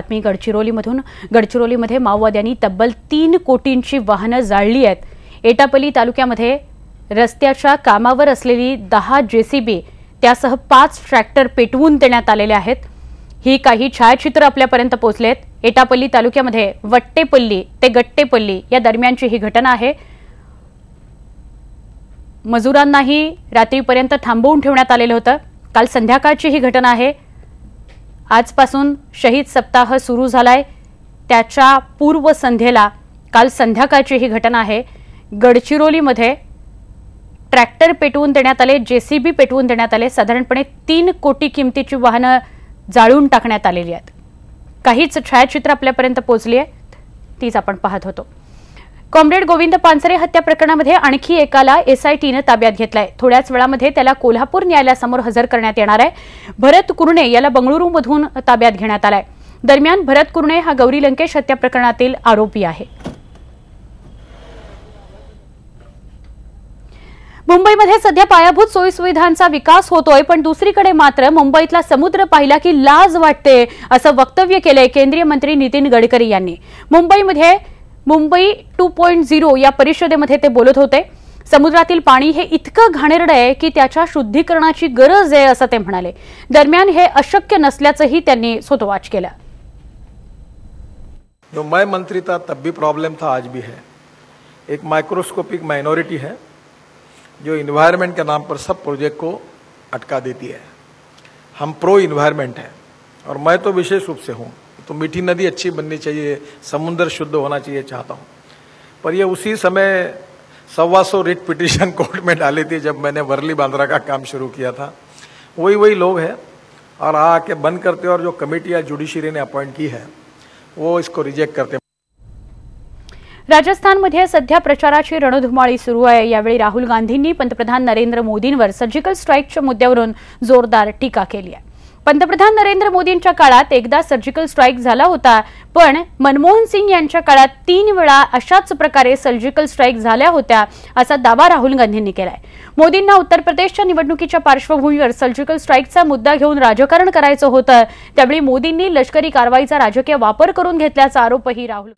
बातमी गडचिरोलीमध्ये माओवाद्यांनी तब्बल 3 कोटींची वाहनं जाळली आहेत। एटापल्ली तालुक्यामध्ये रस्त्याच्या कामावर असलेली 10 जेसीबी त्यासह 5 ट्रॅक्टर पेटवून देण्यात आलेले आहेत। ही काही छायाचित्र आपल्यापर्यंत पोहोचलेत। एटापल्ली तालुक्यामध्ये वट्टेपल्ली ते गट्टेपल्ली या दरम्यानची ही घटना आहे। मजुरांनाही रात्रीपर्यंत थांबवून ठेवण्यात आलेलं होतं। काल संध्याकाळची ही घटना आहे। आजपासून शहीद सप्ताह सुरू झालाय, त्याच्या पूर्वसंध्येला काल संध्याकाळची ही घटना आहे। गडचिरोलीमध्ये ट्रॅक्टर पेटवून देण्यात आले, जेसीबी पेटवून देण्यात आले। साधारणपणे 3 कोटी किमतीची वाहनं जाळून टाकण्यात आलेली आहेत। काहीच छायाचित्र आपल्यापर्यंत पोहोचली आहेत, तीच आपण पाहत होतो। कॉम्रेड गोविंद पानसरे हत्या प्रकरणामध्ये आणखी एकाला एसआयटीने ताब्यात घेतलाय। थोड्याच वेळामध्ये त्याला कोल्हापूर न्यायालयासमोर हजर करण्यात येणार आहे। भरत कुरणे याला बंगळुरूमधून ताब्यात घेण्यात आलाय। दरम्यान भरत कुरणे हा गौरी लंकेश हत्या प्रकरणातील आरोपी आहे। मुंबईमध्ये सध्या पायाभूत सोयीसुविधांचा विकास होतोय, पण दुसरीकडे मात्र मुंबईतला समुद्र पाहिला की लाज वाटते असं वक्तव्य केलंय केंद्रीय मंत्री नितीन गडकरी यांनी। मुंबईमध्ये मुंबई 2.0 या परिषदेमध्ये ते बोलत होते। समुद्रातील पाणी हे इतकं घाणेरडं आहे की त्याच्या शुद्धीकरणाची गरज आहे असं ते म्हणाले। दरम्यान हे अशक्य नसल्याचंही त्यांनी स्वतःच केलं। जो मैं मंत्री था तब भी प्रॉब्लम था, आज भी है। एक माइक्रोस्कोपिक माइनॉरिटी है जो इन्वायरमेंट के नाम पर सब प्रोजेक्ट को अटका देती है। हम प्रो इन्वायरमेंट है और मैं तो विशेष रूप से हूँ। तो मीठी नदी अच्छी बननी चाहिए, समुद्र शुद्ध होना चाहिए चाहता हूँ, पर ये उसी समय 125 रिट पिटीशन कोर्ट में डाली थी जब मैंने वर्ली बांद्रा का काम शुरू किया था। वही लोग हैं और आके बंद करते और जो कमेटी या जुडिशरी ने अपॉइंट की है वो इसको रिजेक्ट करते। राजस्थानमध्ये सध्या प्रचाराची रणधुमाळी सुरू आहे। यावेळी राहुल गांधींनी पंतप्रधान नरेंद्र मोदींवर सर्जिकल स्ट्राईकच्या मुद्द्यावरून जोरदार टीका केली आहे। पंतप्रधान नरेंद्र मोदींच्या काळात एकदा सर्जिकल स्ट्राईक झाला होता, पण मनमोहन सिंग यांच्या काळात 3 वेळा अशाच प्रकारे सर्जिकल स्ट्राईक झाल्या होत्या असा दावा राहुल गांधींनी केलाय। मोदींना उत्तर प्रदेशच्या निवडणुकीच्या पार्श्वभूमीवर सर्जिकल स्ट्राईकचा मुद्दा घेऊन राजकारण करायचं होतं, त्यावेळी मोदींनी लष्करी कारवाईचा राजकीय वापर करून घेतल्याचा आरोपही राहुल